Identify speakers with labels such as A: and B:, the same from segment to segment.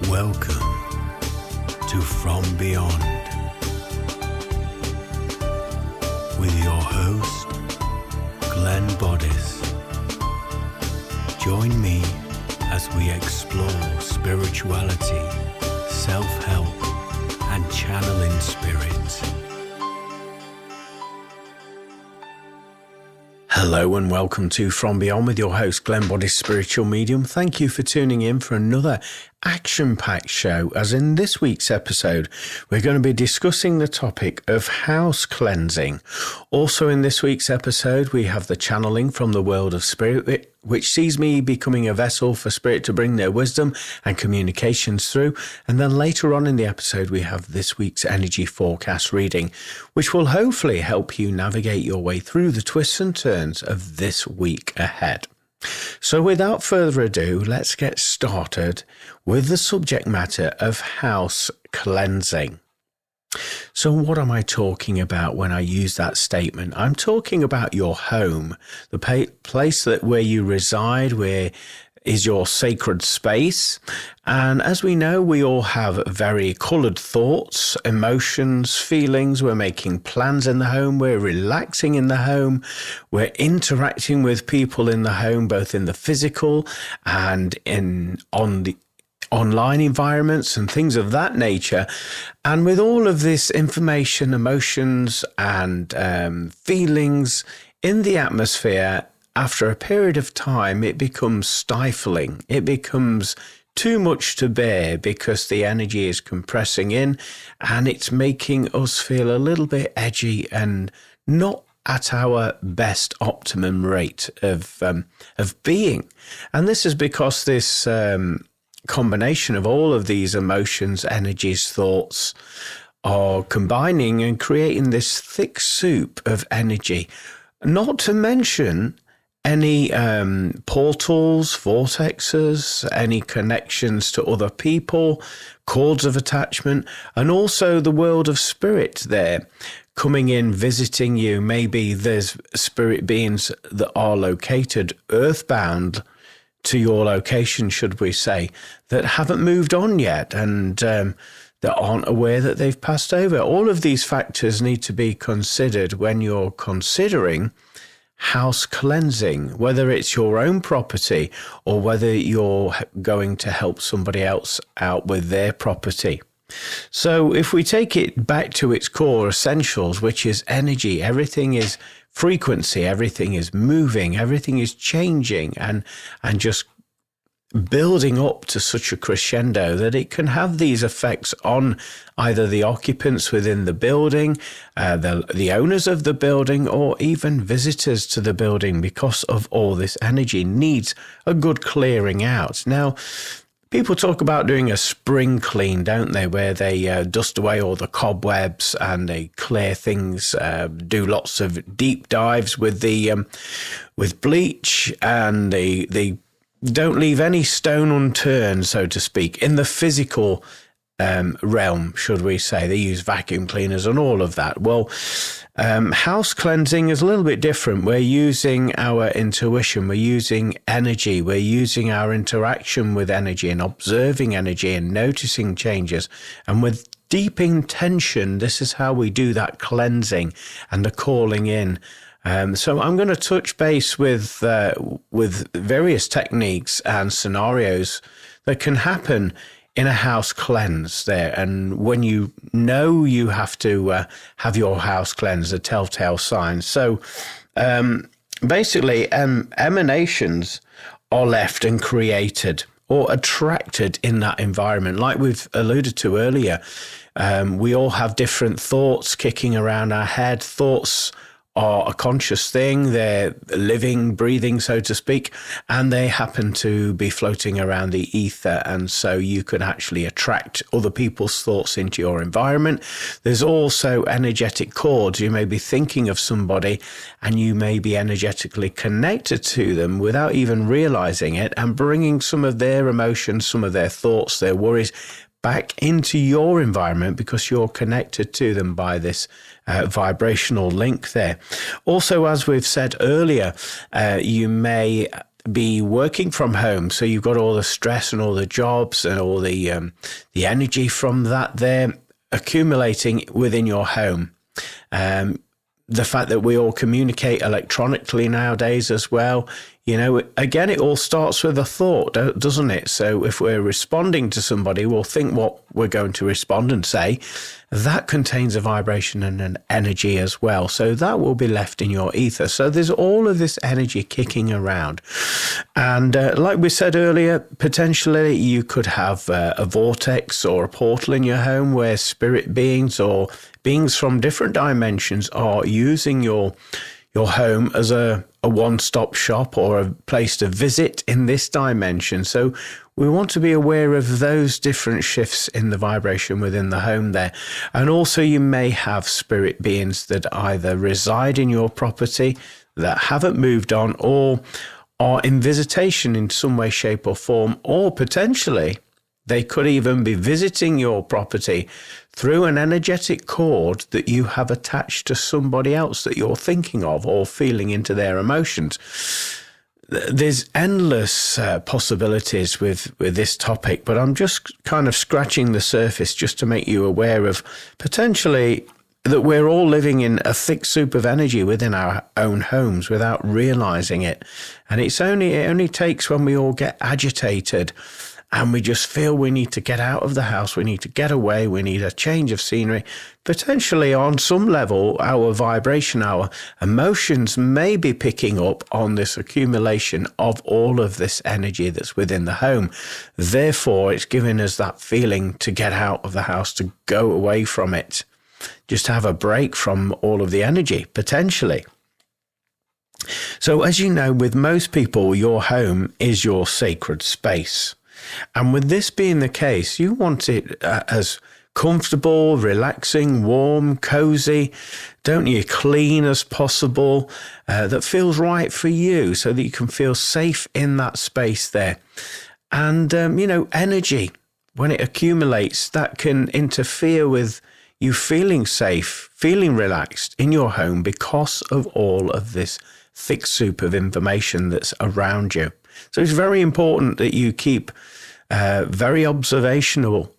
A: Welcome to From Beyond with your host, Glenn Boddice. Join me as we explore spirituality, self-help, and channeling spirit. Hello and welcome to From Beyond with your host, Glenn Boddice, spiritual medium. Thank you for tuning in for another action-packed show. As in this week's episode, we're going to be discussing the topic of house cleansing. Also in this week's episode, we have the channeling from the world of spirit, which sees me becoming a vessel for spirit to bring their wisdom and communications through. And then later on in the episode, we have this week's energy forecast reading, which will hopefully help you navigate your way through the twists and turns of this week ahead. So without further ado, let's get started with the subject matter of house cleansing. So what am I talking about when I use that statement? I'm talking about your home, the place where you reside, where is your sacred space. And as we know, we all have very coloured thoughts, emotions, feelings. We're making plans in the home. We're relaxing in the home. We're interacting with people in the home, both in the physical and on the online environments and things of that nature. And with all of this information, emotions and feelings in the atmosphere, after a period of time, it becomes stifling. It becomes too much to bear because the energy is compressing in and it's making us feel a little bit edgy and not at our best optimum rate of being. And this is because this combination of all of these emotions, energies, thoughts are combining and creating this thick soup of energy. Not to mention any portals, vortexes, any connections to other people, cords of attachment, and also the world of spirit there coming in, visiting you. Maybe there's spirit beings that are located earthbound to your location, should we say, that haven't moved on yet and that aren't aware that they've passed over. All of these factors need to be considered when you're considering house cleansing, whether it's your own property or whether you're going to help somebody else out with their property. So if we take it back to its core essentials, which is energy, everything is frequency, everything is moving, everything is changing and just building up to such a crescendo that it can have these effects on either the occupants within the building, the owners of the building, or even visitors to the building, because of all this energy needs a good clearing out. Now, people talk about doing a spring clean, don't they, where they dust away all the cobwebs and they clear things, do lots of deep dives with bleach, and they don't leave any stone unturned, so to speak, in the physical realm, should we say. They use vacuum cleaners and all of that. Well, house cleansing is a little bit different. We're using our intuition, we're using energy, we're using our interaction with energy and observing energy and noticing changes. And with deep intention, this is how we do that cleansing and the calling in. So I'm going to touch base with various techniques and scenarios that can happen in a house cleanse there. And when you know you have to have your house cleansed, a telltale sign. So basically, emanations are left and created or attracted in that environment. Like we've alluded to earlier, we all have different thoughts kicking around our head. Thoughts are a conscious thing. They're living, breathing, so to speak, and they happen to be floating around the ether. And so you can actually attract other people's thoughts into your environment. There's also energetic cords. You may be thinking of somebody and you may be energetically connected to them without even realizing it, and bringing some of their emotions, some of their thoughts, their worries back into your environment because you're connected to them by this vibrational link there. Also, as we've said earlier, you may be working from home, so you've got all the stress and all the jobs and all the energy from that there accumulating within your home. The fact that we all communicate electronically nowadays as well, again, it all starts with a thought, doesn't it? So if we're responding to somebody, we'll think what we're going to respond and say. That contains a vibration and an energy as well. So that will be left in your ether. So there's all of this energy kicking around. And like we said earlier, potentially you could have a vortex or a portal in your home where spirit beings or beings from different dimensions are using your home as a one-stop shop or a place to visit in this dimension. So we want to be aware of those different shifts in the vibration within the home there. And also you may have spirit beings that either reside in your property that haven't moved on or are in visitation in some way, shape or form, or potentially they could even be visiting your property through an energetic cord that you have attached to somebody else that you're thinking of or feeling into their emotions. There's endless possibilities with this topic, but I'm just kind of scratching the surface just to make you aware of potentially that we're all living in a thick soup of energy within our own homes without realizing it. And it only takes when we all get agitated and we just feel we need to get out of the house, we need to get away, we need a change of scenery. Potentially on some level, our vibration, our emotions may be picking up on this accumulation of all of this energy that's within the home. Therefore, it's giving us that feeling to get out of the house, to go away from it, just have a break from all of the energy, potentially. So as you know, with most people, your home is your sacred space. And with this being the case, you want it as comfortable, relaxing, warm, cozy, don't you, clean as possible, that feels right for you so that you can feel safe in that space there. And, energy, when it accumulates, that can interfere with you feeling safe, feeling relaxed in your home because of all of this thick soup of information that's around you. So it's very important that you keep very observational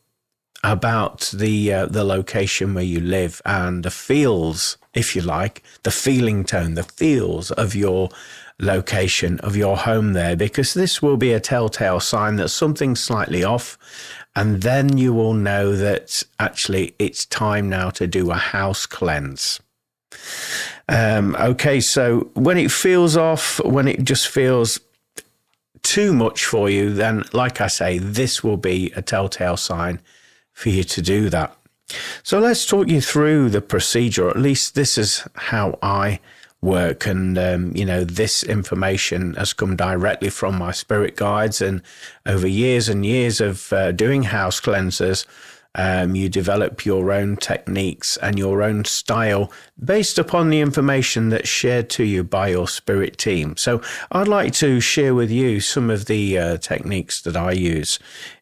A: about the location where you live and the feels, if you like, the feeling tone, the feels of your location, of your home there, because this will be a telltale sign that something's slightly off. And then you will know that actually it's time now to do a house cleanse. Okay, so when it feels off, when it just feels too much for you, then like I say, this will be a telltale sign for you to do that. So let's talk you through the procedure, or at least this is how I work. And, this information has come directly from my spirit guides, and over years and years of doing house cleansers, you develop your own techniques and your own style based upon the information that's shared to you by your spirit team. So I'd like to share with you some of the techniques that I use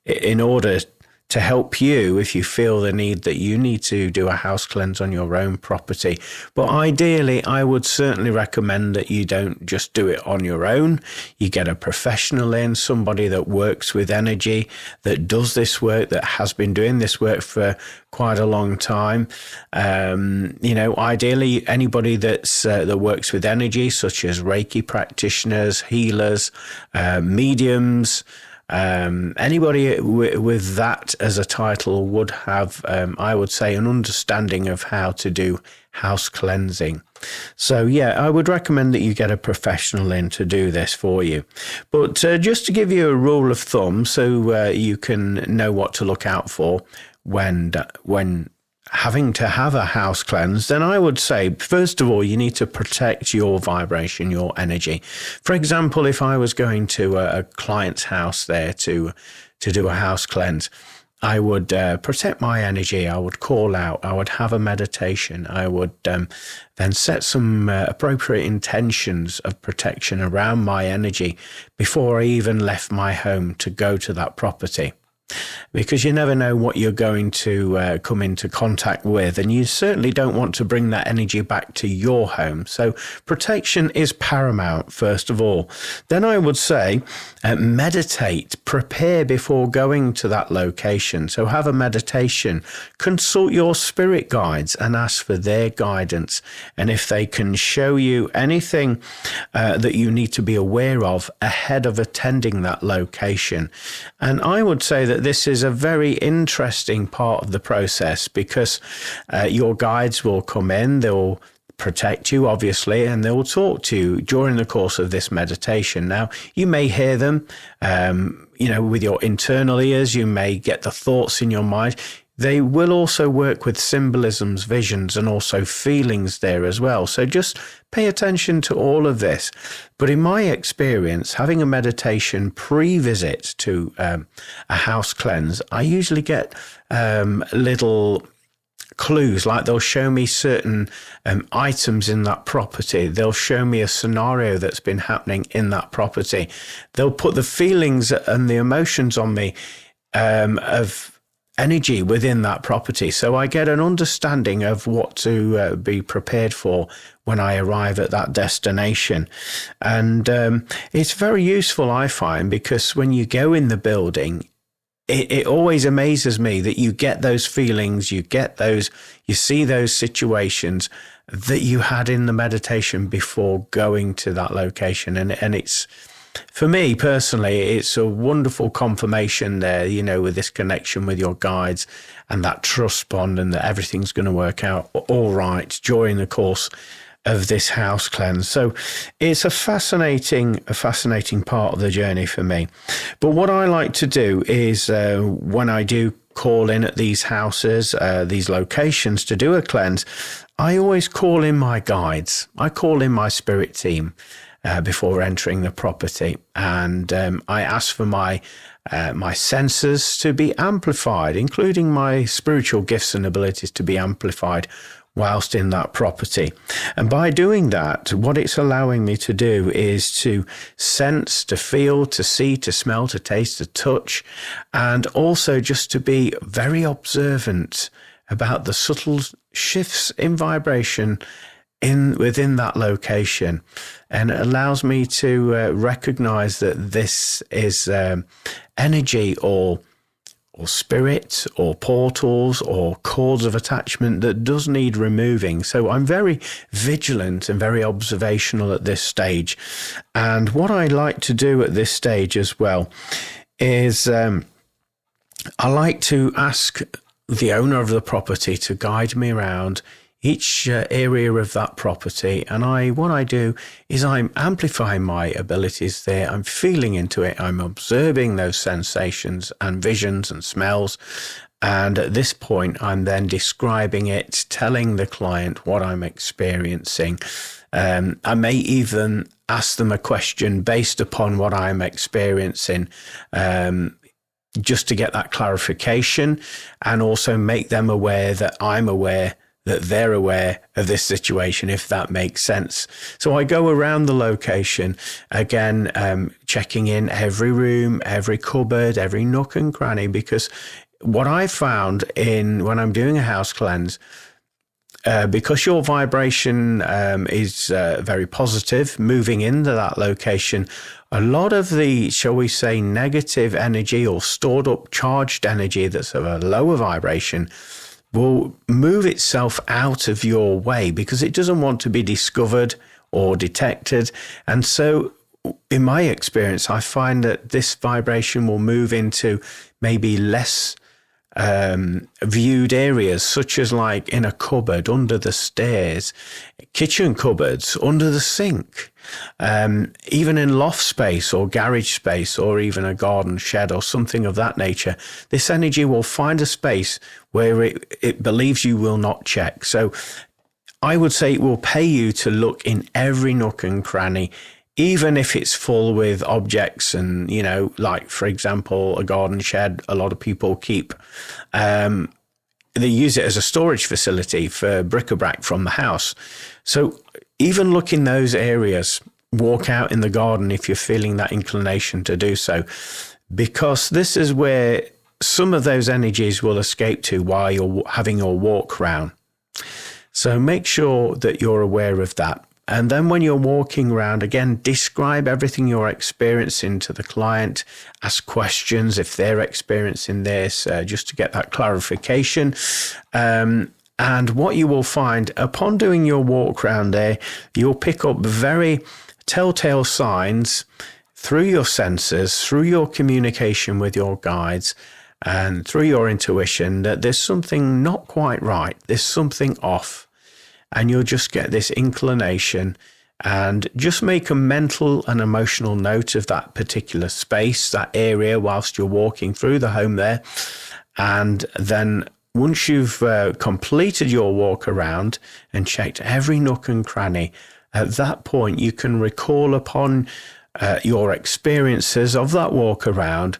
A: in order to help you if you feel the need that you need to do a house cleanse on your own property. But ideally, I would certainly recommend that you don't just do it on your own. You get a professional in, somebody that works with energy, that does this work, that has been doing this work for quite a long time. Ideally, anybody that works with energy, such as Reiki practitioners, healers, mediums, anybody with that as a title would have, I would say, an understanding of how to do house cleansing. So I would recommend that you get a professional in to do this for you. But just to give you a rule of thumb, so you can know what to look out for when having to have a house cleanse, then I would say, first of all, you need to protect your vibration, your energy. For example, if I was going to a client's house there to do a house cleanse, I would protect my energy. I would call out. I would have a meditation. I would then set some appropriate intentions of protection around my energy before I even left my home to go to that property. because you never know what you're going to come into contact with, and you certainly don't want to bring that energy back to your home. So protection is paramount, first of all. Then I would say meditate, prepare before going to that location. So have a meditation, consult your spirit guides and ask for their guidance. And if they can show you anything that you need to be aware of ahead of attending that location. And I would say that this is a very interesting part of the process, because your guides will come in, they'll protect you, obviously, and they'll talk to you during the course of this meditation. Now, you may hear them, with your internal ears, you may get the thoughts in your mind. They will also work with symbolisms, visions, and also feelings there as well. So just pay attention to all of this. But in my experience, having a meditation pre-visit to a house cleanse, I usually get little clues, like they'll show me certain items in that property. They'll show me a scenario that's been happening in that property. They'll put the feelings and the emotions on me of energy within that property. So I get an understanding of what to be prepared for when I arrive at that destination. And it's very useful, I find, because when you go in the building, it always amazes me that you get those feelings, you see those situations that you had in the meditation before going to that location. And it's, for me personally, it's a wonderful confirmation there, with this connection with your guides and that trust bond, and that everything's going to work out all right during the course of this house cleanse. So it's a fascinating part of the journey for me. But what I like to do is when I do call in at these houses, these locations to do a cleanse, I always call in my guides. I call in my spirit team before entering the property, and I ask for my senses to be amplified, including my spiritual gifts and abilities to be amplified whilst in that property. And by doing that, what it's allowing me to do is to sense, to feel, to see, to smell, to taste, to touch, and also just to be very observant about the subtle shifts in vibration within that location. And it allows me to recognize that this is energy or spirit or portals or cords of attachment that does need removing. So I'm very vigilant and very observational at this stage. And what I like to do at this stage as well is I like to ask the owner of the property to guide me around each area of that property. And what I do is I'm amplifying my abilities there. I'm feeling into it. I'm observing those sensations and visions and smells. And at this point, I'm then describing it, telling the client what I'm experiencing. I may even ask them a question based upon what I'm experiencing, just to get that clarification, and also make them aware that I'm aware that they're aware of this situation, if that makes sense. So I go around the location, again, checking in every room, every cupboard, every nook and cranny, because what I found when I'm doing a house cleanse, because your vibration is very positive, moving into that location, a lot of the, shall we say, negative energy or stored up charged energy that's of a lower vibration will move itself out of your way because it doesn't want to be discovered or detected. And so in my experience, I find that this vibration will move into maybe less viewed areas, such as like in a cupboard, under the stairs, kitchen cupboards, under the sink, even in loft space or garage space, or even a garden shed or something of that nature. This energy will find a space where it believes you will not check. So I would say it will pay you to look in every nook and cranny, even if it's full with objects and, like, for example, a garden shed. A lot of people they use it as a storage facility for bric-a-brac from the house. So even look in those areas, walk out in the garden if you're feeling that inclination to do so, because this is where some of those energies will escape to while you're having your walk round. So make sure that you're aware of that. And then when you're walking around, again, describe everything you're experiencing to the client. Ask questions if they're experiencing this, just to get that clarification. And what you will find upon doing your walk around there, you'll pick up very telltale signs through your senses, through your communication with your guides, and through your intuition that there's something not quite right. There's something off. And you'll just get this inclination, and just make a mental and emotional note of that particular space, that area, whilst you're walking through the home there. And then once you've completed your walk around and checked every nook and cranny, at that point you can recall upon your experiences of that walk around.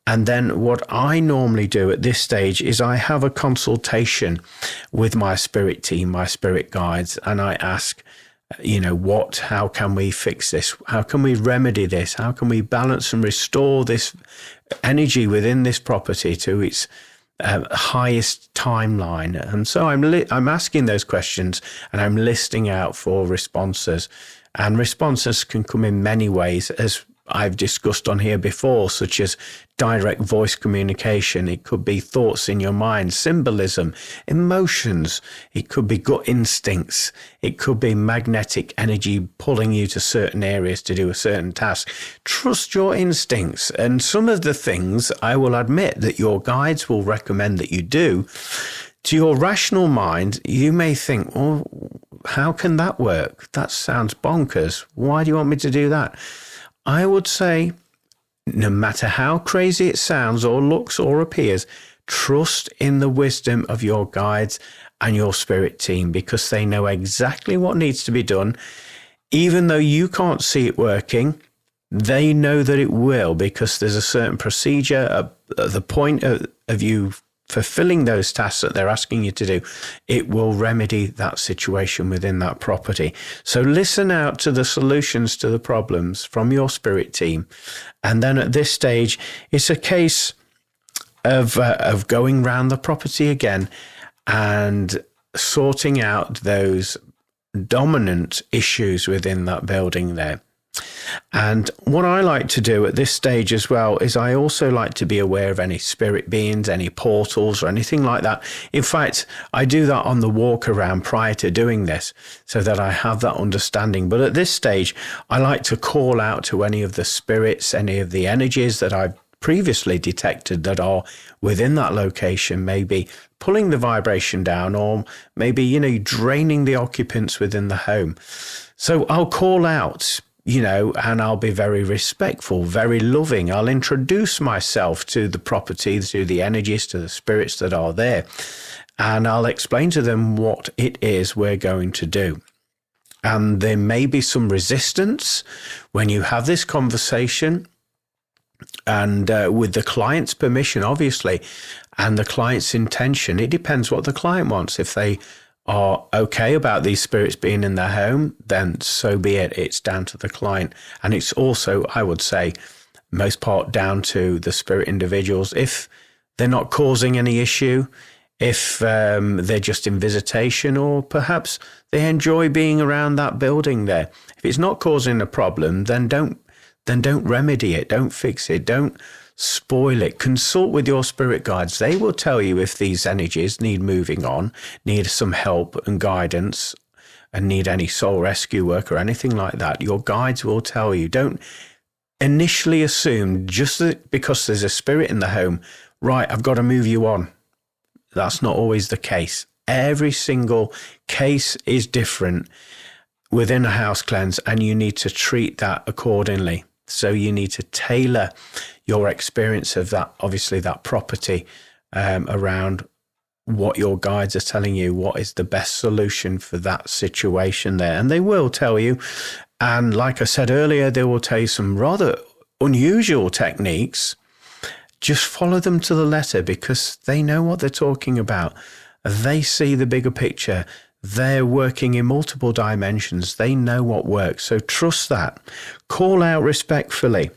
A: And then what I normally do at this stage is I have a consultation with my spirit team, my spirit guides, and I ask, how can we fix this? How can we remedy this? How can we balance and restore this energy within this property to its highest timeline? And so I'm asking those questions, and I'm listing out for responses. And responses can come in many ways, as I've discussed on here before, such as direct voice communication. It could be thoughts in your mind, symbolism, emotions. It could be gut instincts. It could be magnetic energy pulling you to certain areas to do a certain task. Trust your instincts. And some of the things I will admit that your guides will recommend that you do, to your rational mind, you may think, oh, how can that work? That sounds bonkers. Why do you want me to do that? I would say, no matter how crazy it sounds or looks or appears, trust in the wisdom of your guides and your spirit team, because they know exactly what needs to be done. Even though you can't see it working, they know that it will, because there's a certain procedure at the point of you fulfilling those tasks that they're asking you to do. It will remedy that situation within that property. So listen out to the solutions to the problems from your spirit team. And then at this stage, it's a case of going round the property again and sorting out those dominant issues within that building there. And what I like to do at this stage as well is I also like to be aware of any spirit beings, any portals or anything like that. In fact, I do that on the walk around prior to doing this so that I have that understanding. But at this stage, I like to call out to any of the spirits, any of the energies that I've previously detected that are within that location, maybe pulling the vibration down, or maybe, draining the occupants within the home. So I'll call out, and I'll be very respectful, very loving. I'll introduce myself to the property, to the energies, to the spirits that are there. And I'll explain to them what it is we're going to do. And there may be some resistance when you have this conversation, and with the client's permission, obviously, and the client's intention. It depends what the client wants. If they are okay about these spirits being in their home, then so be it. It's down to the client. And it's also, I would say, most part down to the spirit individuals. If they're not causing any issue, if they're just in visitation, or perhaps they enjoy being around that building there. If it's not causing a problem, then don't remedy it. Don't fix it. Don't spoil it. Consult with your spirit guides. They will tell you if these energies need moving on, need some help and guidance, and need any soul rescue work or anything like that. Your guides will tell you. Don't initially assume just that because there's a spirit in the home, right, I've got to move you on. That's not always the case. Every single case is different within a house cleanse, and you need to treat that accordingly. So you need to tailor your experience of that, obviously that property, around what your guides are telling you, what is the best solution for that situation there. And they will tell you. And like I said earlier, they will tell you some rather unusual techniques. Just follow them to the letter, because they know what they're talking about. They see the bigger picture. They're working in multiple dimensions. They know what works. So trust that. Call out respectfully.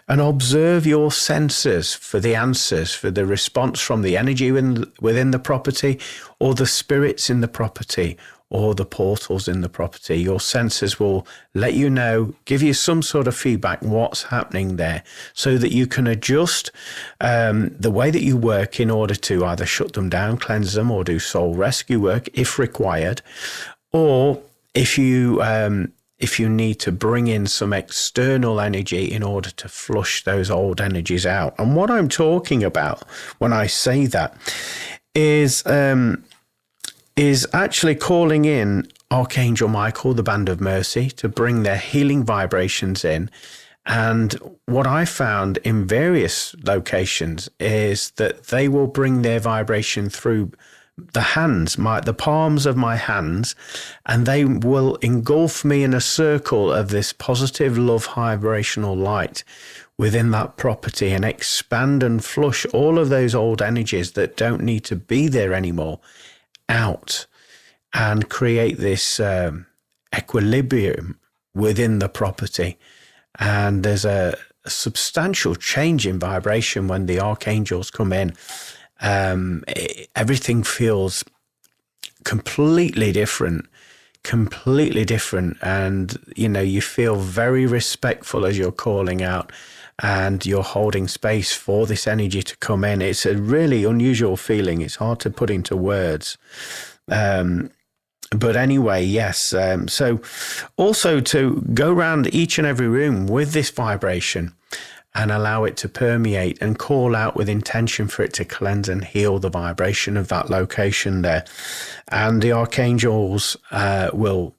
A: and observe your senses for the answers, for the response from the energy within the property, or the spirits in the property, or the portals in the property. Your senses will let you know, give you some sort of feedback what's happening there, so that you can adjust the way that you work in order to either shut them down, cleanse them, or do soul rescue work if required, or if you need to bring in some external energy in order to flush those old energies out. And what I'm talking about when I say that is actually calling in Archangel Michael, the Band of Mercy, to bring their healing vibrations in. And what I found in various locations is that they will bring their vibration through the hands, the palms of my hands, and they will engulf me in a circle of this positive love vibrational light within that property, and expand and flush all of those old energies that don't need to be there anymore out, and create this equilibrium within the property. And there's a substantial change in vibration when the archangels come in. Everything feels completely different, and you feel very respectful as you're calling out, and you're holding space for this energy to come in. It's a really unusual feeling. It's hard to put into words. But anyway, yes. So also to go around each and every room with this vibration and allow it to permeate, and call out with intention for it to cleanse and heal the vibration of that location there. And the archangels will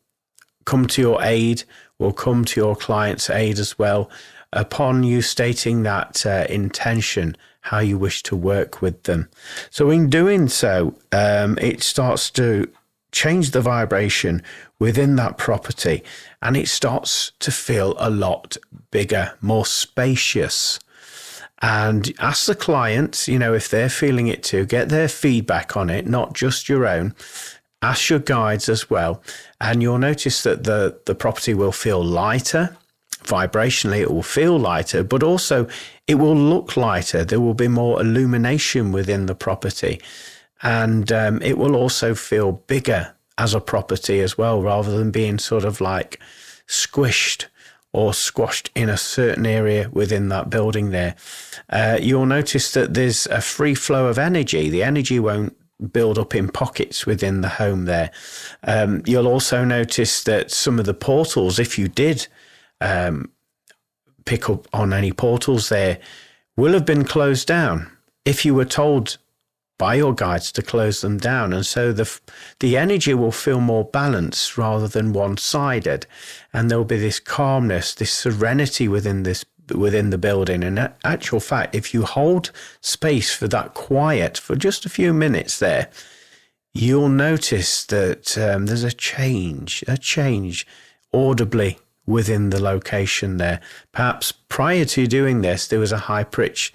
A: come to your aid, will come to your client's aid as well, upon you stating that intention, how you wish to work with them. So in doing so, it starts to change the vibration within that property, and it starts to feel a lot bigger, more spacious. And ask the clients, if they're feeling it too, get their feedback on it, not just your own. Ask your guides as well, and you'll notice that the property will feel lighter. Vibrationally, it will feel lighter, but also it will look lighter. There will be more illumination within the property, and it will also feel bigger as a property as well, rather than being sort of like squished or squashed in a certain area within that building there. You'll notice that there's a free flow of energy. The energy won't build up in pockets within the home there. You'll also notice that some of the portals, if you did pick up on any portals there, will have been closed down if you were told by your guides to close them down. And so the energy will feel more balanced rather than one-sided, and there'll be this calmness, this serenity within the building. And in actual fact, if you hold space for that quiet for just a few minutes there, you'll notice that there's a change audibly within the location there. Perhaps prior to doing this, there was a high-pitched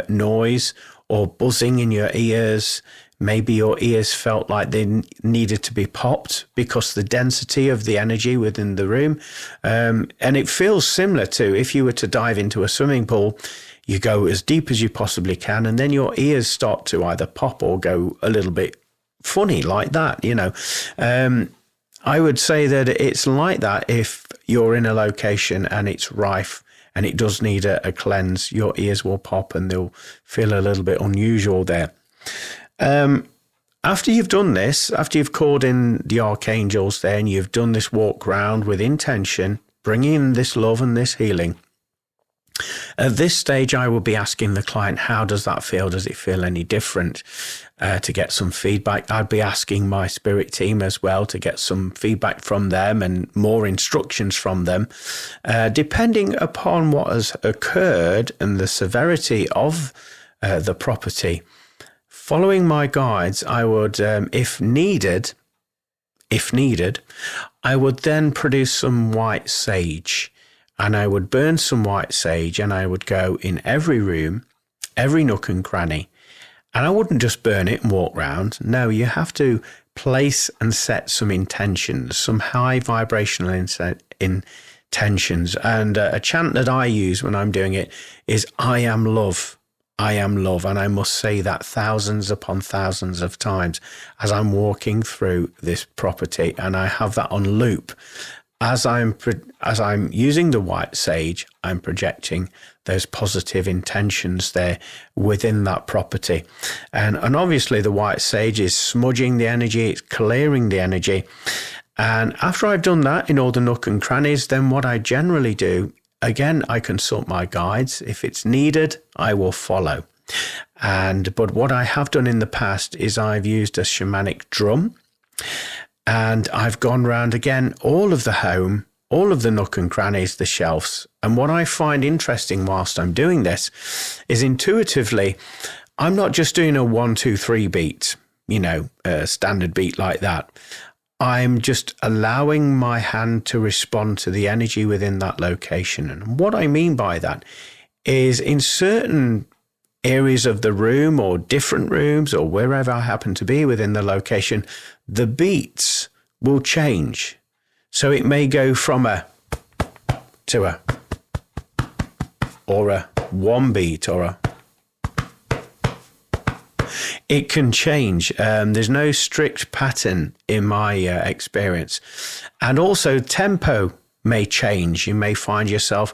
A: noise or buzzing in your ears. Maybe your ears felt like they needed to be popped because the density of the energy within the room. And it feels similar to if you were to dive into a swimming pool, you go as deep as you possibly can, and then your ears start to either pop or go a little bit funny like that, I would say that it's like that if you're in a location and it's rife and it does need a cleanse. Your ears will pop and they'll feel a little bit unusual there. After you've done this, after you've called in the archangels there and you've done this walk round with intention, bringing in this love and this healing, at this stage, I will be asking the client, how does that feel? Does it feel any different? To get some feedback. I'd be asking my spirit team as well to get some feedback from them and more instructions from them, depending upon what has occurred and the severity of the property. Following my guides, I would, if needed, I would then produce some white sage, and I would burn some white sage, and I would go in every room, every nook and cranny. And I wouldn't just burn it and walk round. No, you have to place and set some intentions, some high vibrational tensions. And a chant that I use when I'm doing it is, I am love. I am love. And I must say that thousands upon thousands of times as I'm walking through this property, and I have that on loop. As I'm using the white sage, I'm projecting those positive intentions there within that property. And obviously the white sage is smudging the energy, it's clearing the energy. And after I've done that in all the nook and crannies, then what I generally do, again, I consult my guides. If it's needed, I will follow. But what I have done in the past is I've used a shamanic drum, and I've gone round again all of the home, all of the nook and crannies, the shelves. And what I find interesting whilst I'm doing this is intuitively, I'm not just doing a 1, 2, 3 beat, a standard beat like that. I'm just allowing my hand to respond to the energy within that location. And what I mean by that is, in certain areas of the room or different rooms or wherever I happen to be within the location, the beats will change. So it may go from a to a, or a 1 beat, or a, it can change. There's no strict pattern in my experience. And also tempo may change. You may find yourself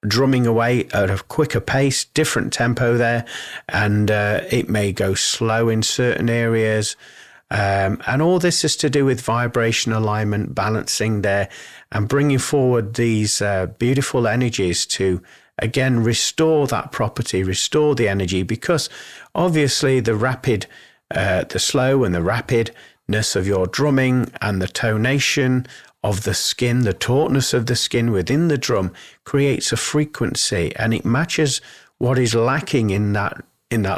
A: drumming away at a quicker pace, different tempo there, and it may go slow in certain areas. And all this is to do with vibration alignment, balancing there, and bringing forward these beautiful energies to, again, restore that property, restore the energy, because obviously the slow and the rapidness of your drumming and the tonation of the skin, the tautness of the skin within the drum creates a frequency, and it matches what is lacking in that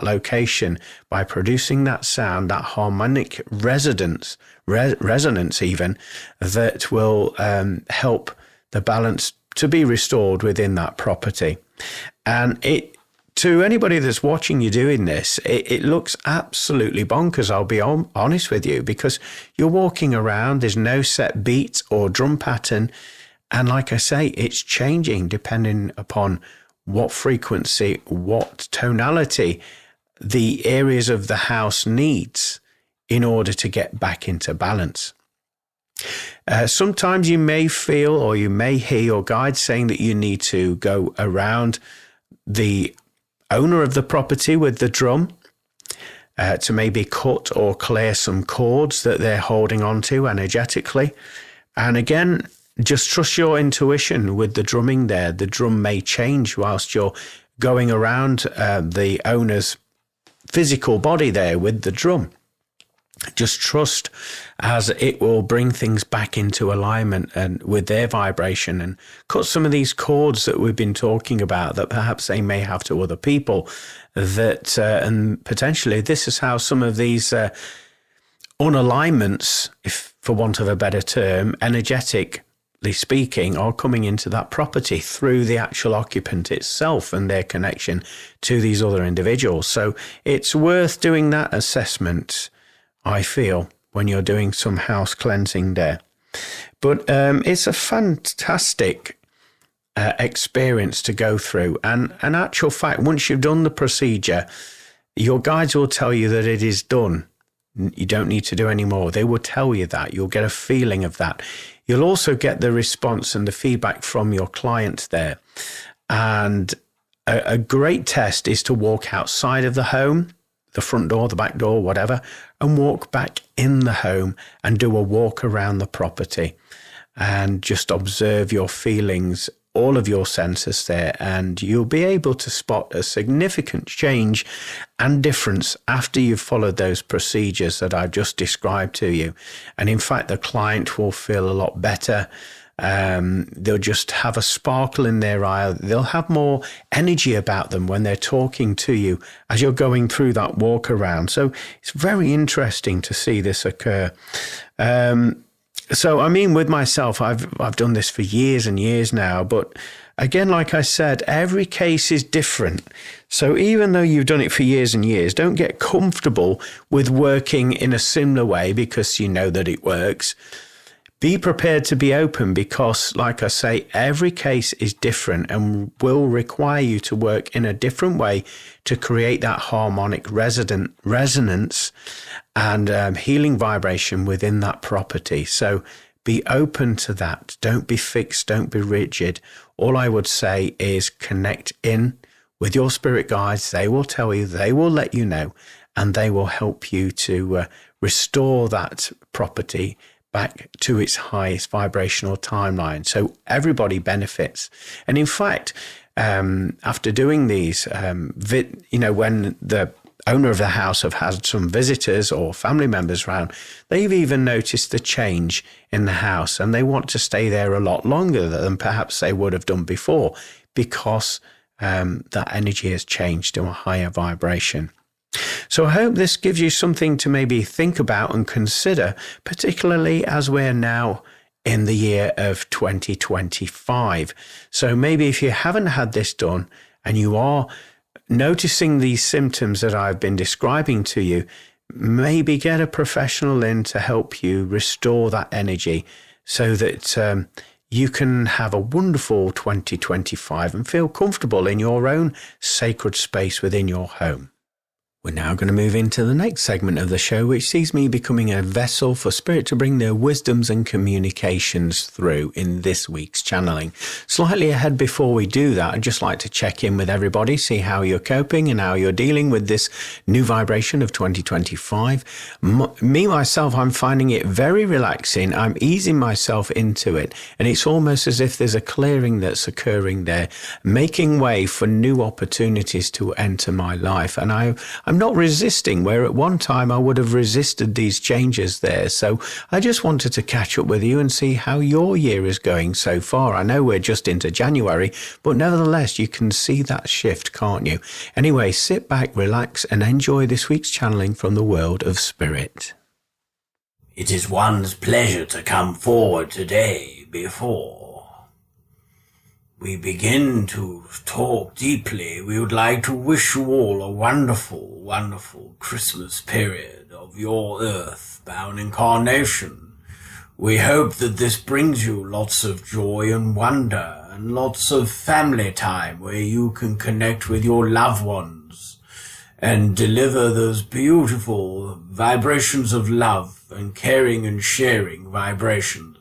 A: location by producing that sound, that harmonic resonance even, that will help the balance to be restored within that property. And to anybody that's watching you doing this, it looks absolutely bonkers, I'll be honest with you, because you're walking around, there's no set beat or drum pattern. And like I say, it's changing depending upon what frequency, what tonality the areas of the house needs in order to get back into balance. Sometimes you may feel, or you may hear your guide saying that you need to go around the owner of the property with the drum to maybe cut or clear some cords that they're holding on to energetically. And again, just trust your intuition with the drumming there. The drum may change whilst you're going around the owner's physical body there with the drum. Just trust, as it will bring things back into alignment and with their vibration, and cut some of these cords that we've been talking about that perhaps they may have to other people, that and potentially this is how some of these unalignments, if for want of a better term, energetically speaking, are coming into that property through the actual occupant itself and their connection to these other individuals. So it's worth doing that assessment, I feel, when you're doing some house cleansing there. But it's a fantastic experience to go through. And in actual fact, once you've done the procedure, your guides will tell you that it is done. You don't need to do any more. They will tell you that. You'll get a feeling of that. You'll also get the response and the feedback from your client there. And a great test is to walk outside of the home, the front door, the back door, whatever, and walk back in the home and do a walk around the property and just observe your feelings, all of your senses there, and you'll be able to spot a significant change and difference after you've followed those procedures that I've just described to you. And in fact, the client will feel a lot better. They'll just have a sparkle in their eye. They'll have more energy about them when they're talking to you as you're going through that walk around. So it's very interesting to see this occur. So, I mean, with myself, I've done this for years and years now, but again, like I said, every case is different. So even though you've done it for years and years, don't get comfortable with working in a similar way because you know that it works. be prepared to be open because, like I say, every case is different and will require you to work in a different way to create that harmonic resonance and healing vibration within that property. So be open to that. Don't be fixed. Don't be rigid. All I would say is connect in with your spirit guides. They will tell you, they will let you know, and they will help you to restore that property back to its highest vibrational timeline. So everybody benefits. And in fact, after doing these, when the owner of the house have had some visitors or family members around, they've even noticed the change in the house, and they want to stay there a lot longer than perhaps they would have done before, because that energy has changed to a higher vibration. So I hope this gives you something to maybe think about and consider, particularly as we're now in the year of 2025. So maybe if you haven't had this done and you are noticing these symptoms that I've been describing to you, maybe get a professional in to help you restore that energy so that you can have a wonderful 2025 and feel comfortable in your own sacred space within your home. We're now going to move into the next segment of the show, which sees me becoming a vessel for Spirit to bring their wisdoms and communications through in this week's channeling. Slightly ahead before we do that, I'd just like to check in with everybody, see how you're coping and how you're dealing with this new vibration of 2025. Myself, I'm finding it very relaxing. I'm easing myself into it, and it's almost as if there's a clearing that's occurring there, making way for new opportunities to enter my life. And I'm not resisting, where at one time I would have resisted these changes there. So I just wanted to catch up with you and see how your year is going so far. I know we're just into January, but nevertheless, you can see that shift, can't you? Anyway, sit back, relax, and enjoy this week's channeling from the world of spirit.
B: It is one's pleasure to come forward today before we begin to talk deeply. We would like to wish you all a wonderful, wonderful Christmas period of your earth-bound incarnation. We hope that this brings you lots of joy and wonder and lots of family time where you can connect with your loved ones and deliver those beautiful vibrations of love and caring and sharing vibrations.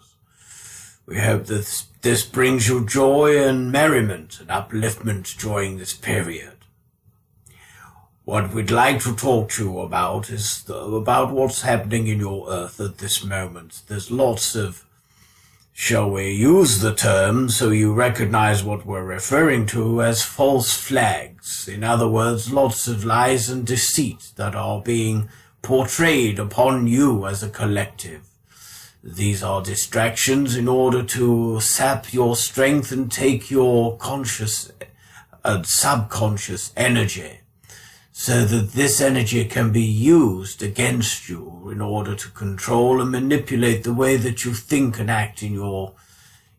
B: We hope that this brings you joy and merriment and upliftment during this period. What we'd like to talk to you about is about what's happening in your earth at this moment. There's lots of, shall we use the term so you recognize what we're referring to as false flags. In other words, lots of lies and deceit that are being portrayed upon you as a collective. These are distractions in order to sap your strength and take your conscious and subconscious energy, so that this energy can be used against you in order to control and manipulate the way that you think and act in your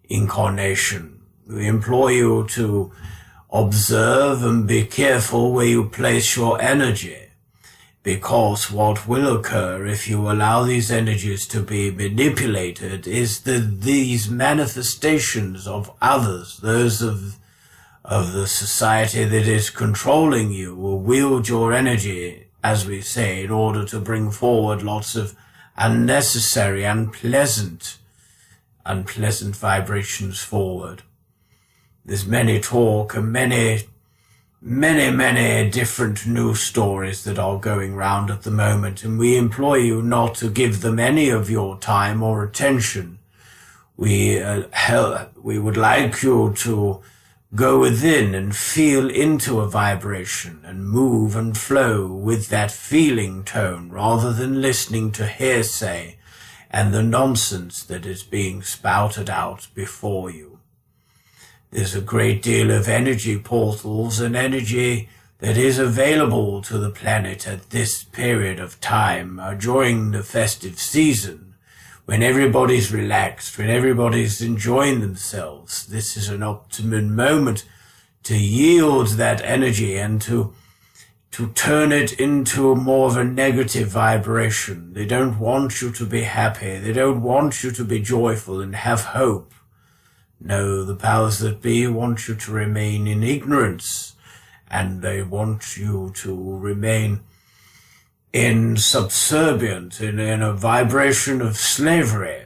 B: incarnation. We implore you to observe and be careful where you place your energy, because what will occur if you allow these energies to be manipulated is that these manifestations of others, those of the society that is controlling you, will wield your energy, as we say, in order to bring forward lots of unnecessary, unpleasant vibrations forward. There's many talk and many different news stories that are going round at the moment, and we implore you not to give them any of your time or attention. We would like you to go within and feel into a vibration and move and flow with that feeling tone, rather than listening to hearsay and the nonsense that is being spouted out before you. There's a great deal of energy portals and energy that is available to the planet at this period of time during the festive season, when everybody's relaxed, when everybody's enjoying themselves. This is an optimum moment to yield that energy and to to turn it into more of a negative vibration. They don't want you to be happy. They don't want you to be joyful and have hope. No, the powers that be want you to remain in ignorance, and they want you to remain in subservient, in a vibration of slavery.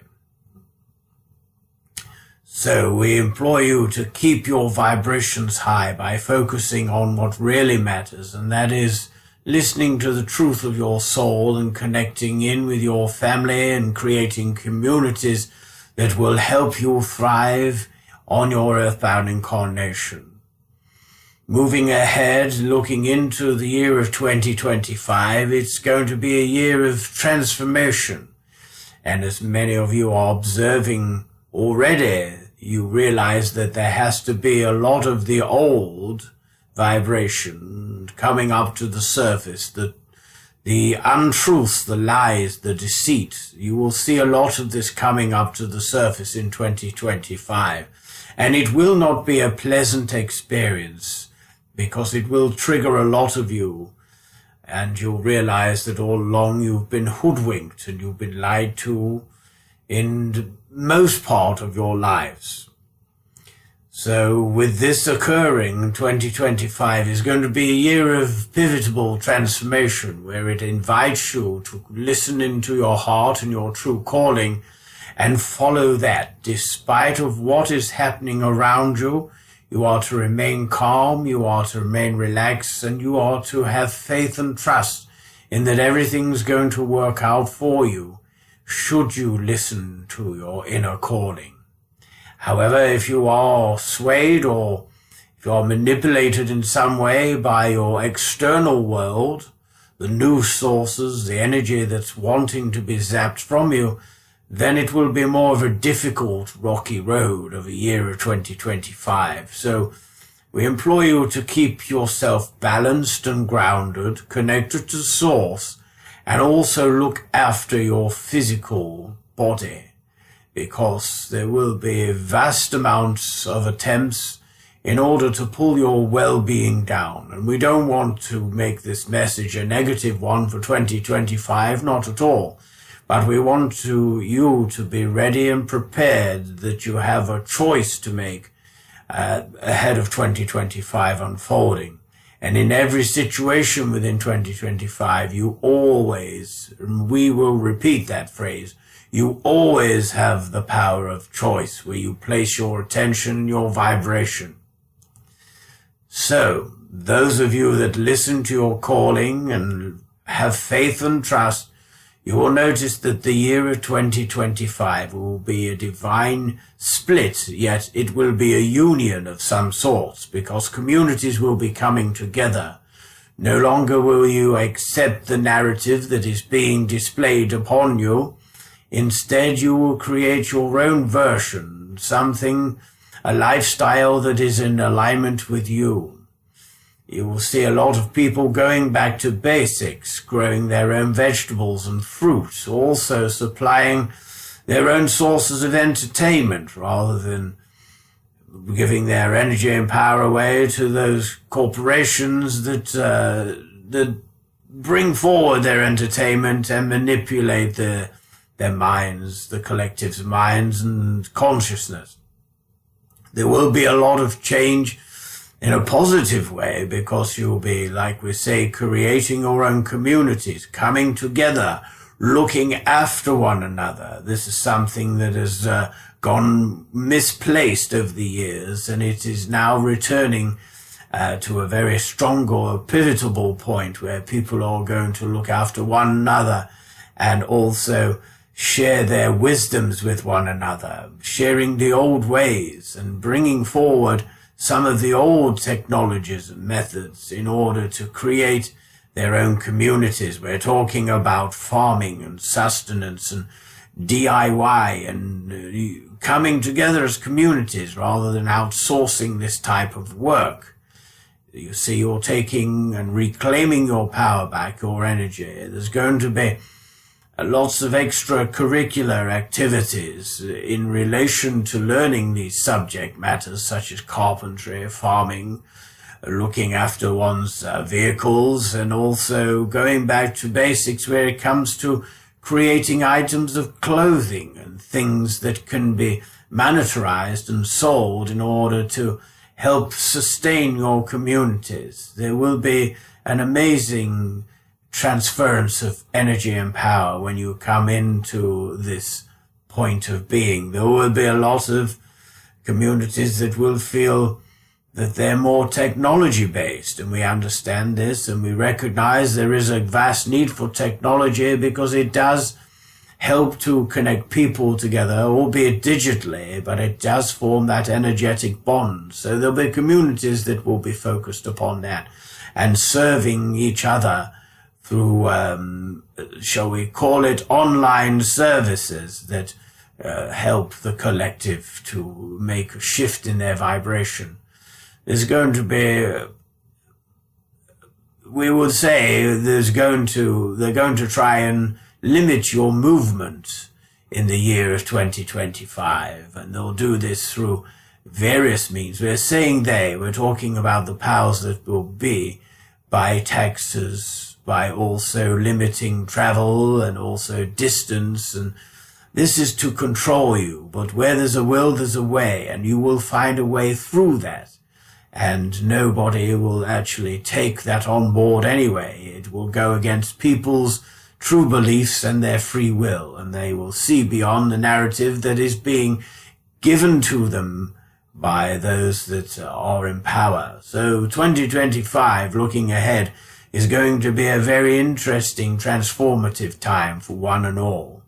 B: So we implore you to keep your vibrations high by focusing on what really matters, and that is listening to the truth of your soul and connecting in with your family and creating communities that will help you thrive on your earthbound incarnation. Moving ahead, looking into the year of 2025, it's going to be a year of transformation. And as many of you are observing already, you realize that there has to be a lot of the old vibration coming up to the surface, the untruths, the lies, the deceit. You will see a lot of this coming up to the surface in 2025. And it will not be a pleasant experience, because it will trigger a lot of you, and you'll realize that all along you've been hoodwinked and you've been lied to in the most part of your lives. So with this occurring, 2025 is going to be a year of pivotal transformation, where it invites you to listen into your heart and your true calling and follow that. Despite of what is happening around you, you are to remain calm, you are to remain relaxed, and you are to have faith and trust in that everything's going to work out for you, should you listen to your inner calling. However, if you are swayed or if you are manipulated in some way by your external world, the news sources, the energy that's wanting to be zapped from you, then it will be more of a difficult, rocky road of a year of 2025. So we implore you to keep yourself balanced and grounded, connected to Source, and also look after your physical body, because there will be vast amounts of attempts in order to pull your well-being down. And we don't want to make this message a negative one for 2025, not at all. But we want you to be ready and prepared, that you have a choice to make ahead of 2025 unfolding. And in every situation within 2025, you always, and we will repeat that phrase, you always have the power of choice, where you place your attention, your vibration. So, those of you that listen to your calling and have faith and trust, you will notice that the year of 2025 will be a divine split, yet it will be a union of some sorts, because communities will be coming together. No longer will you accept the narrative that is being displayed upon you. Instead, you will create your own version, something, a lifestyle that is in alignment with you. You will see a lot of people going back to basics, growing their own vegetables and fruits, also supplying their own sources of entertainment, rather than giving their energy and power away to those corporations that bring forward their entertainment and manipulate their minds, the collective's minds and consciousness. There will be a lot of change in a positive way, because you'll be, like we say, creating your own communities, coming together, looking after one another. This is something that has gone misplaced over the years, and it is now returning to a very strong or pivotal point, where people are going to look after one another and also share their wisdoms with one another, sharing the old ways and bringing forward some of the old technologies and methods in order to create their own communities. We're talking about farming and sustenance and DIY and coming together as communities rather than outsourcing this type of work. You see, you're taking and reclaiming your power back, your energy. There's going to be lots of extracurricular activities in relation to learning these subject matters, such as carpentry, farming, looking after one's vehicles, and also going back to basics where it comes to creating items of clothing and things that can be monetarized and sold in order to help sustain your communities. There will be an amazing transference of energy and power when you come into this point of being. There will be a lot of communities that will feel that they're more technology based, and we understand this, and we recognize there is a vast need for technology because it does help to connect people together, albeit digitally, but it does form that energetic bond. So there'll be communities that will be focused upon that and serving each other through, shall we call it, online services that help the collective to make a shift in their vibration. There's going to be, we would say, they're going to try and limit your movement in the year of 2025, and they'll do this through various means. We're saying we're talking about the powers that will be, by taxes, by also limiting travel and also distance, and this is to control you. But where there's a will, there's a way, and you will find a way through that. And nobody will actually take that on board anyway. It will go against people's true beliefs and their free will, and they will see beyond the narrative that is being given to them by those that are in power. So 2025, looking ahead, is going to be a very interesting, transformative time for one and all.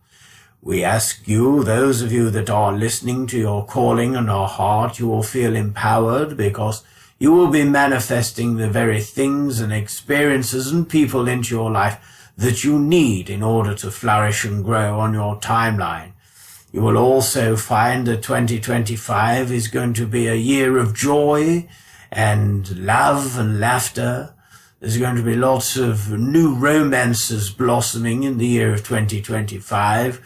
B: We ask you, those of you that are listening to your calling and our heart, you will feel empowered because you will be manifesting the very things and experiences and people into your life that you need in order to flourish and grow on your timeline. You will also find that 2025 is going to be a year of joy and love and laughter. There's going to be lots of new romances blossoming in the year of 2025.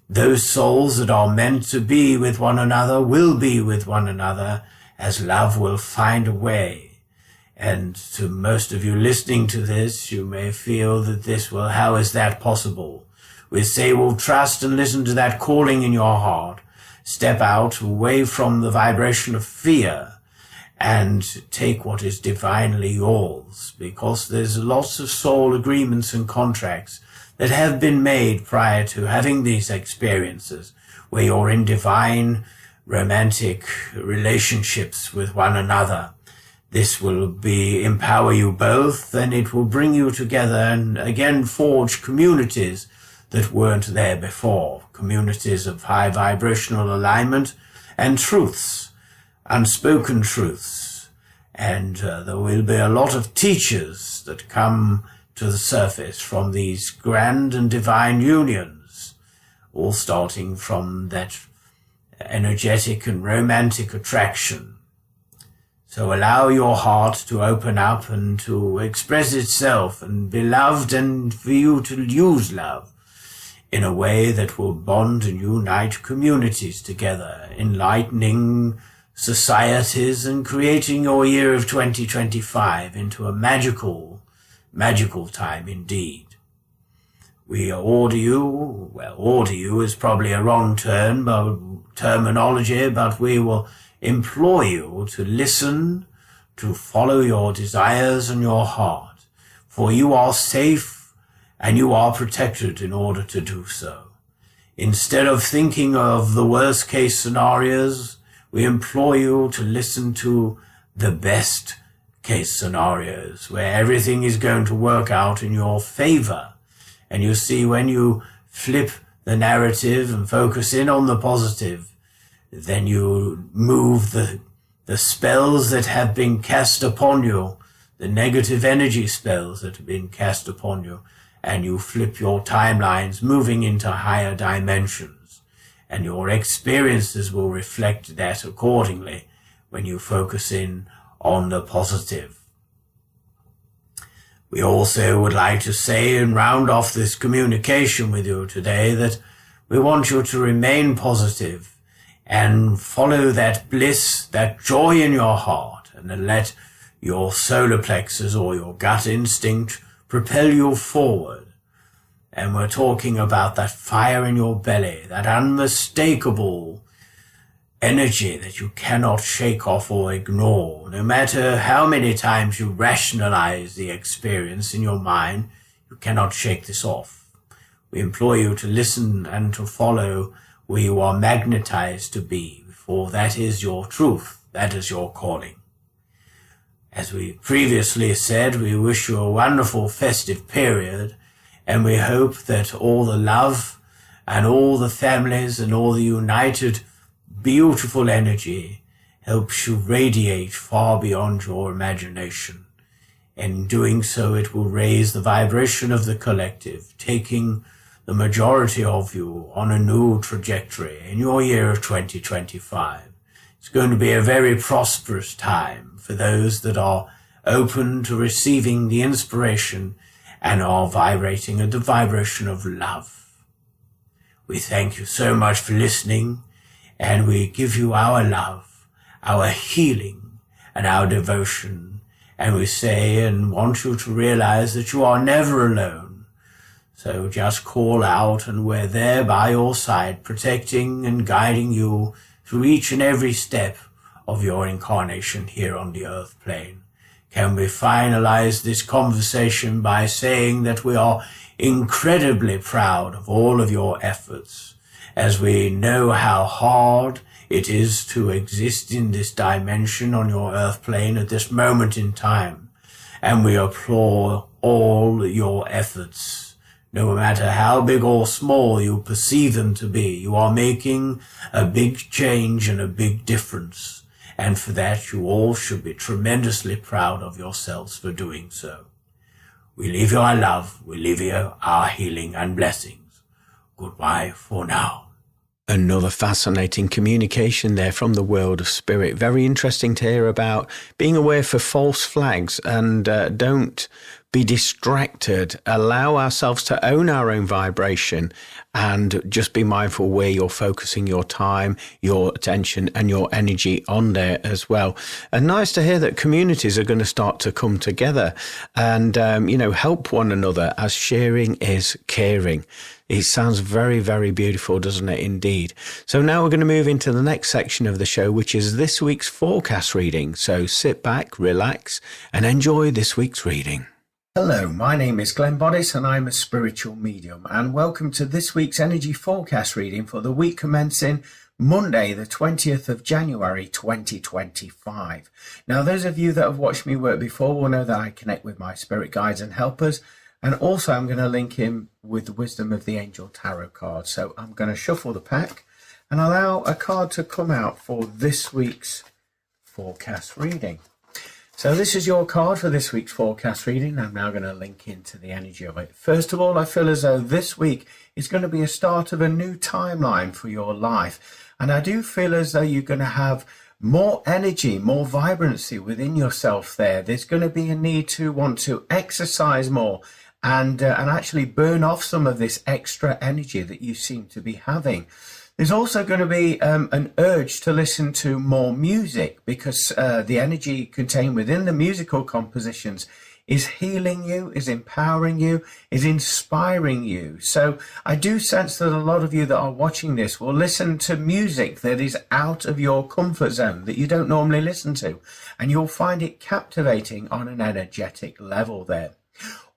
B: Those souls that are meant to be with one another will be with one another, as love will find a way. And to most of you listening to this, you may feel that how is that possible? We say, well, trust and listen to that calling in your heart. Step out away from the vibration of fear and take what is divinely yours, because there's lots of soul agreements and contracts that have been made prior to having these experiences where you're in divine romantic relationships with one another. This will empower you both, and it will bring you together and again forge communities that weren't there before, communities of high vibrational alignment and truths, unspoken truths. And there will be a lot of teachers that come to the surface from these grand and divine unions, all starting from that energetic and romantic attraction. So allow your heart to open up and to express itself and be loved, and for you to use love in a way that will bond and unite communities together, enlightening societies and creating your year of 2025 into a magical time indeed. We order you is probably a wrong terminology, but we will implore you to listen, to follow your desires and your heart, for you are safe and you are protected in order to do so. Instead of thinking of the worst case scenarios, we implore you to listen to the best case scenarios, where everything is going to work out in your favor. And you see, when you flip the narrative and focus in on the positive, then you move the spells that have been cast upon you, the negative energy spells that have been cast upon you, and you flip your timelines moving into higher dimensions. And your experiences will reflect that accordingly when you focus in on the positive. We also would like to say and round off this communication with you today that we want you to remain positive and follow that bliss, that joy in your heart, and then let your solar plexus or your gut instinct propel you forward. And we're talking about that fire in your belly, that unmistakable energy that you cannot shake off or ignore. No matter how many times you rationalize the experience in your mind, you cannot shake this off. We implore you to listen and to follow where you are magnetized to be, for that is your truth, that is your calling. As we previously said, we wish you a wonderful festive period, and we hope that all the love and all the families and all the united beautiful energy helps you radiate far beyond your imagination. In doing so, it will raise the vibration of the collective, taking the majority of you on a new trajectory in your year of 2025. It's going to be a very prosperous time for those that are open to receiving the inspiration and are vibrating at the vibration of love. We thank you so much for listening, and we give you our love, our healing, and our devotion. And we say and want you to realize that you are never alone. So just call out, and we're there by your side, protecting and guiding you through each and every step of your incarnation here on the earth plane. Can we finalize this conversation by saying that we are incredibly proud of all of your efforts, as we know how hard it is to exist in this dimension on your earth plane at this moment in time, and we applaud all your efforts. No matter how big or small you perceive them to be, you are making a big change and a big difference. And for that, you all should be tremendously proud of yourselves for doing so. We leave you our love, we leave you our healing and blessings. Goodbye for now.
A: Another fascinating communication there from the world of spirit. Very interesting to hear about being aware for false flags, and don't be distracted. Allow ourselves to own our own vibration, and just be mindful where you're focusing your time, your attention, and your energy on there as well. And nice to hear that communities are going to start to come together and, help one another, as sharing is caring. It sounds very, very beautiful, doesn't it, indeed? So now we're going to move into the next section of the show, which is this week's forecast reading. So sit back, relax, and enjoy this week's reading. Hello, my name is Glenn Boddice, and I'm a spiritual medium, and welcome to this week's energy forecast reading for the week commencing Monday, the 20th of January, 2025. Now, those of you that have watched me work before will know that I connect with my spirit guides and helpers. And also I'm going to link in with the wisdom of the angel tarot card. So I'm going to shuffle the pack and allow a card to come out for this week's forecast reading. So this is your card for this week's forecast reading. I'm now going to link into the energy of it. First of all, I feel as though this week is going to be a start of a new timeline for your life. And I do feel as though you're going to have more energy, more vibrancy within yourself there. There's going to be a need to want to exercise more and actually burn off some of this extra energy that you seem to be having. There's also going to be an urge to listen to more music, because the energy contained within the musical compositions is healing you, is empowering you, is inspiring you. So I do sense that a lot of you that are watching this will listen to music that is out of your comfort zone, that you don't normally listen to, and you'll find it captivating on an energetic level there.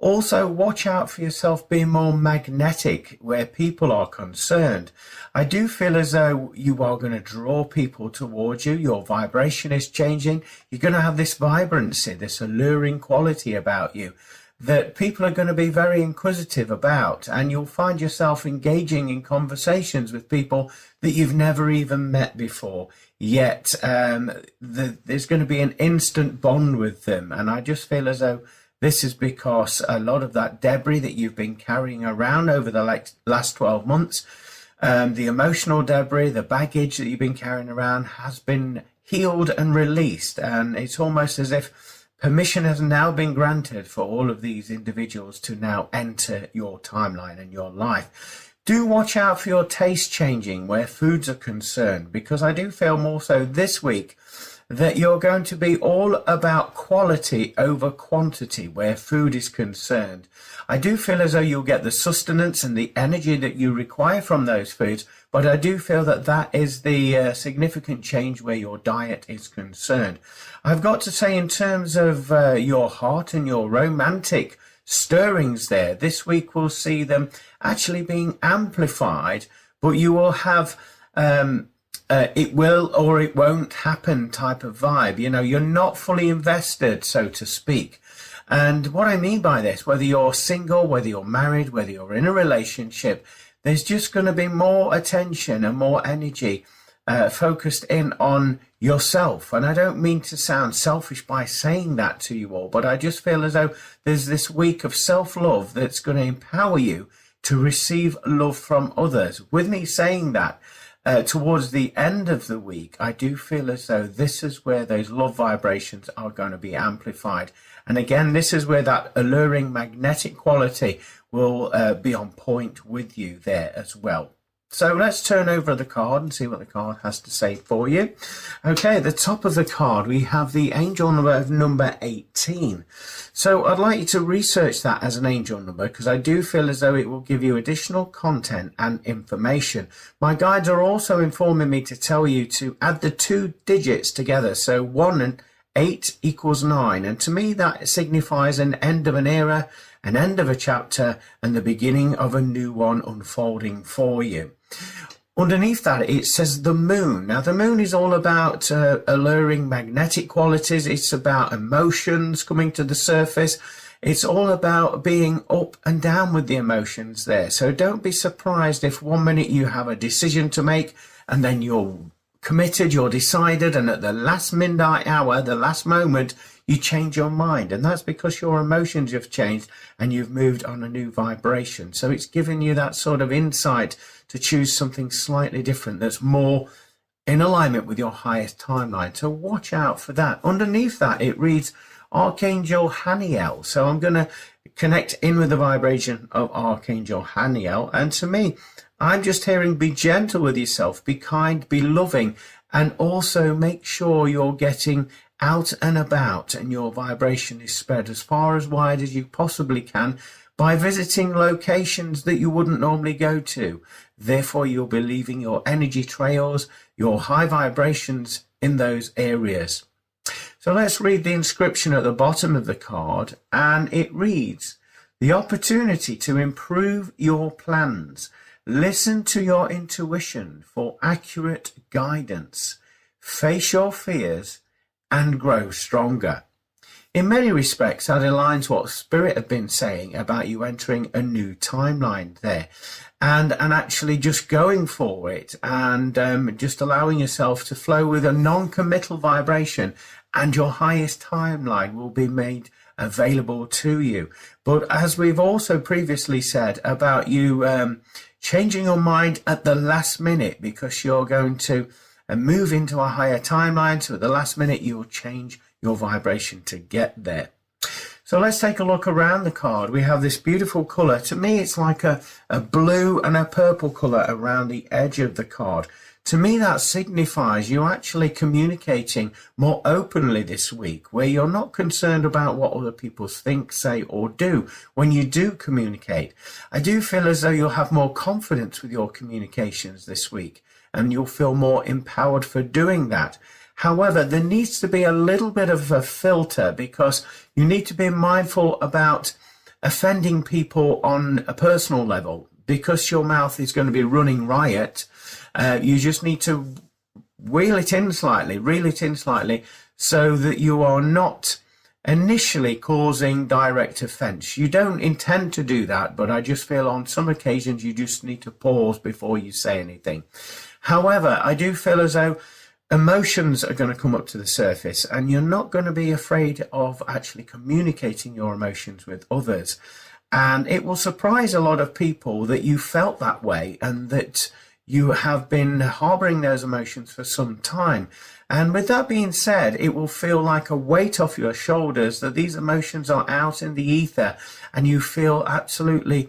A: Also, watch out for yourself being more magnetic where people are concerned. I do feel as though you are going to draw people towards you. Your vibration is changing. You're going to have this vibrancy, this alluring quality about you that people are going to be very inquisitive about, and you'll find yourself engaging in conversations with people that you've never even met before. Yet there's going to be an instant bond with them, and I just feel as though this is because a lot of that debris that you've been carrying around over the last 12 months, the emotional debris, the baggage that you've been carrying around has been healed and released. And it's almost as if permission has now been granted for all of these individuals to now enter your timeline and your life. Do watch out for your taste changing where foods are concerned, because I do feel more so this week that you're going to be all about quality over quantity where food is concerned. I do feel as though you'll get the sustenance and the energy that you require from those foods, but I do feel that that is the significant change where your diet is concerned. I've got to say, in terms of your heart and your romantic stirrings there, this week we'll see them actually being amplified, but you will have it will or it won't happen type of vibe. You know, you're not fully invested, so to speak. And what I mean by this, whether you're single, whether you're married, whether you're in a relationship, there's just going to be more attention and more energy focused in on yourself. And I don't mean to sound selfish by saying that to you all, but I just feel as though there's this week of self-love that's going to empower you to receive love from others. With me saying that, towards the end of the week, I do feel as though this is where those love vibrations are going to be amplified. And again, this is where that alluring magnetic quality will be on point with you there as well. So let's turn over the card and see what the card has to say for you. Okay, at the top of the card, we have the angel number of number 18. So I'd like you to research that as an angel number, because I do feel as though it will give you additional content and information. My guides are also informing me to tell you to add the 2 digits together. So 1 and 8 equals 9. And to me, that signifies an end of an era, an end of a chapter, and the beginning of a new one unfolding for you. Underneath that, it says the moon. Now, the moon is all about alluring magnetic qualities. It's about emotions coming to the surface. It's all about being up and down with the emotions there. So don't be surprised if 1 minute you have a decision to make and then you're committed, you're decided, and at the last midnight hour, the last moment, you change your mind. And that's because your emotions have changed and you've moved on a new vibration. So it's giving you that sort of insight to choose something slightly different that's more in alignment with your highest timeline. So watch out for that. Underneath that, it reads Archangel Haniel. So I'm going to connect in with the vibration of Archangel Haniel. And to me, I'm just hearing be gentle with yourself, be kind, be loving, and also make sure you're getting out and about and your vibration is spread as far as wide as you possibly can by visiting locations that you wouldn't normally go to. Therefore, you'll be leaving your energy trails, your high vibrations in those areas. So let's read the inscription at the bottom of the card, and it reads, the opportunity to improve your plans. Listen to your intuition for accurate guidance. Face your fears and grow stronger. In many respects, that aligns what Spirit have been saying about you entering a new timeline there, and actually just going for it and just allowing yourself to flow with a non-committal vibration, and your highest timeline will be made available to you. But as we've also previously said about you changing your mind at the last minute, because you're going to move into a higher timeline, so at the last minute you'll change your vibration to get there. So let's take a look around the card. We have this beautiful color. To me, it's like a blue and a purple color around the edge of the card. To me, that signifies you're actually communicating more openly this week, where you're not concerned about what other people think, say, or do when you do communicate. I do feel as though you'll have more confidence with your communications this week, and you'll feel more empowered for doing that. However, there needs to be a little bit of a filter, because you need to be mindful about offending people on a personal level, because your mouth is going to be running riot. You just need to reel it in slightly, so that you are not initially causing direct offense. You don't intend to do that, but I just feel on some occasions you just need to pause before you say anything. However, I do feel as though emotions are going to come up to the surface, and you're not going to be afraid of actually communicating your emotions with others. And it will surprise a lot of people that you felt that way and that you have been harboring those emotions for some time. And with that being said, it will feel like a weight off your shoulders that these emotions are out in the ether, and you feel absolutely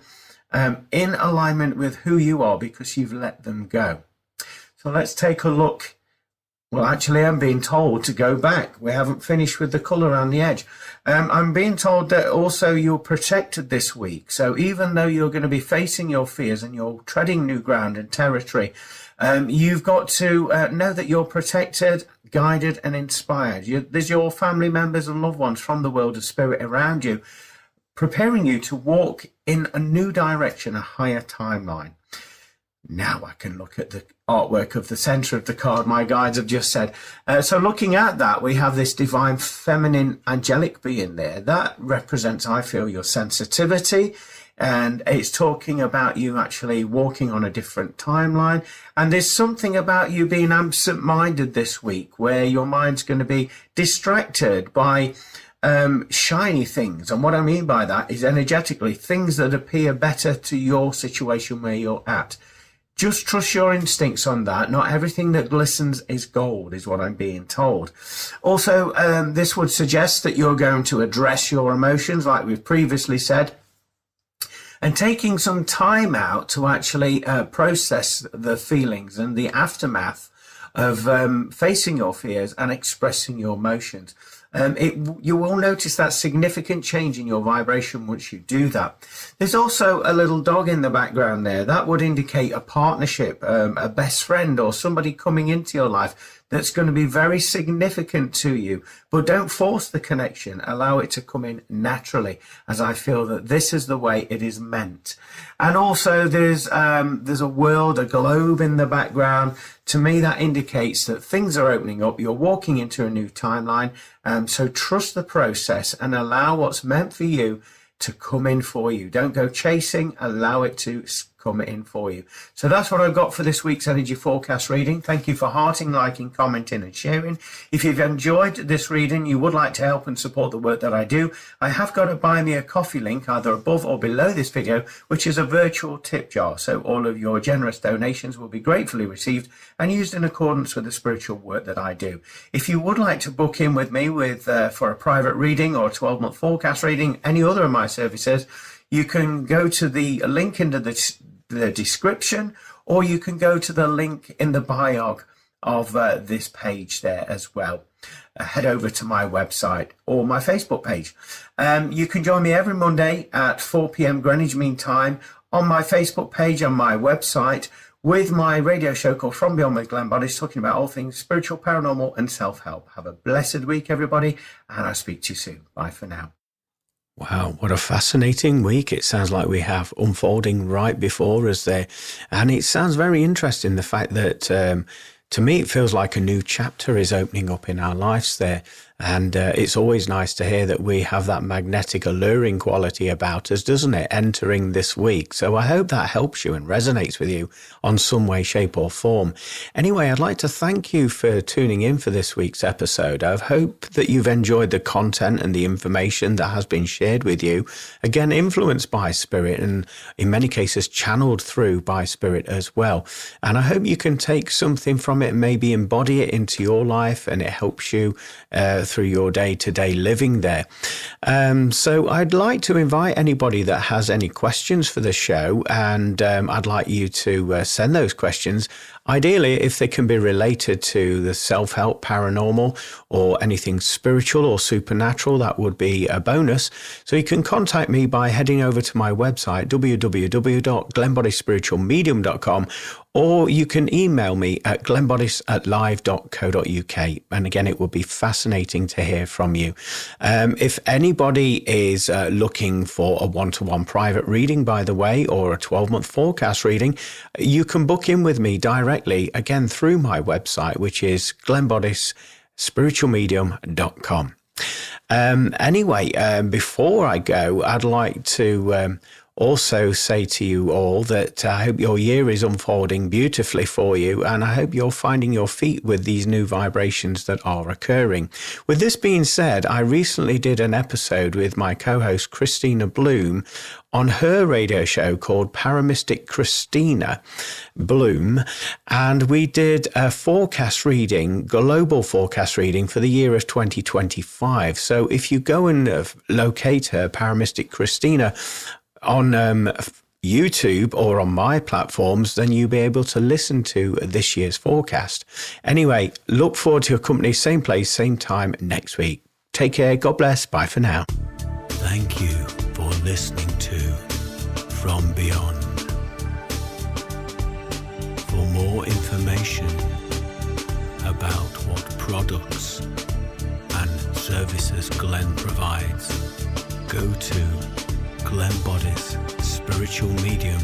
A: in alignment with who you are because you've let them go. So let's take a look Well, actually, I'm being told to go back. We haven't finished with the colour around the edge. I'm being told that also you're protected this week. So even though you're going to be facing your fears and you're treading new ground and territory, you've got to know that you're protected, guided and inspired. There's your family members and loved ones from the world of spirit around you, preparing you to walk in a new direction, a higher timeline. Now I can look at the artwork of the center of the card my guides have just said. So looking at that, we have this divine feminine angelic being there. That represents, I feel, your sensitivity. And it's talking about you actually walking on a different timeline. And there's something about you being absent-minded this week, where your mind's going to be distracted by shiny things. And what I mean by that is energetically, things that appear better to your situation where you're at. Just trust your instincts on that. Not everything that glistens is gold, is what I'm being told. Also, this would suggest that you're going to address your emotions, like we've previously said, and taking some time out to actually process the feelings and the aftermath of facing your fears and expressing your emotions. You will notice that significant change in your vibration once you do that. There's also a little dog in the background there. That would indicate a partnership, a best friend or somebody coming into your life that's going to be very significant to you. But don't force the connection. Allow it to come in naturally, as I feel that this is the way it is meant. And also there's a world, a globe in the background. To me, that indicates that things are opening up. You're walking into a new timeline. So trust the process and allow what's meant for you to come in for you. Don't go chasing, allow it to come in for you. So that's what I've got for this week's energy forecast reading. Thank you for hearting, liking, commenting and sharing. If you've enjoyed this reading, you would like to help and support the work that I do, I have got a buy me a coffee link either above or below this video, which is a virtual tip jar. So all of your generous donations will be gratefully received and used in accordance with the spiritual work that I do. If you would like to book in with me for a private reading or a 12-month forecast reading, any other of my services, you can go to the link in the description, or you can go to the link in the bio of this page there as well. Head over to my website or my Facebook page. You can join me every Monday at 4 p.m. Greenwich Mean Time on my Facebook page and my website with my radio show called From Beyond with Glenn Boddice, talking about all things spiritual, paranormal and self-help. Have a blessed week, everybody, and I'll speak to you soon. Bye for now.
C: Wow, what a fascinating week. It sounds like we have unfolding right before us there. And it sounds very interesting, the fact that to me it feels like a new chapter is opening up in our lives there. And it's always nice to hear that we have that magnetic alluring quality about us, doesn't it, entering this week? So I hope that helps you and resonates with you on some way, shape or form. Anyway, I'd like to thank you for tuning in for this week's episode. I hope that you've enjoyed the content and the information that has been shared with you. Again, influenced by spirit and in many cases channeled through by spirit as well. And I hope you can take something from it and maybe embody it into your life, and it helps you through your day-to-day living there. So I'd like to invite anybody that has any questions for the show, and I'd like you to send those questions. Ideally, if they can be related to the self-help, paranormal, or anything spiritual or supernatural, that would be a bonus. So you can contact me by heading over to my website, www.glennboddicespiritualmedium.com, or you can email me at glennboddice@live.co.uk. And again, it would be fascinating to hear from you. If anybody is looking for a one-to-one private reading, by the way, or a 12-month forecast reading, you can book in with me directly, again, through my website, which is glennboddicespiritualmedium.com. Anyway, before I go, I'd like to also say to you all that I hope your year is unfolding beautifully for you, and I hope you're finding your feet with these new vibrations that are occurring. With this being said, I recently did an episode with my co-host Christina Bloom on her radio show called Paramystic Christina Bloom, and we did a forecast reading, global forecast reading for the year of 2025. So if you go and locate her, Paramystic Christina, on YouTube or on my platforms, then you'll be able to listen to this year's forecast. Anyway, look forward to your company, same place, same time next week. Take care. God bless. Bye for now.
A: Thank you for listening to From Beyond. For more information about what products and services Glenn provides, go to Glenn Boddice Spiritual Medium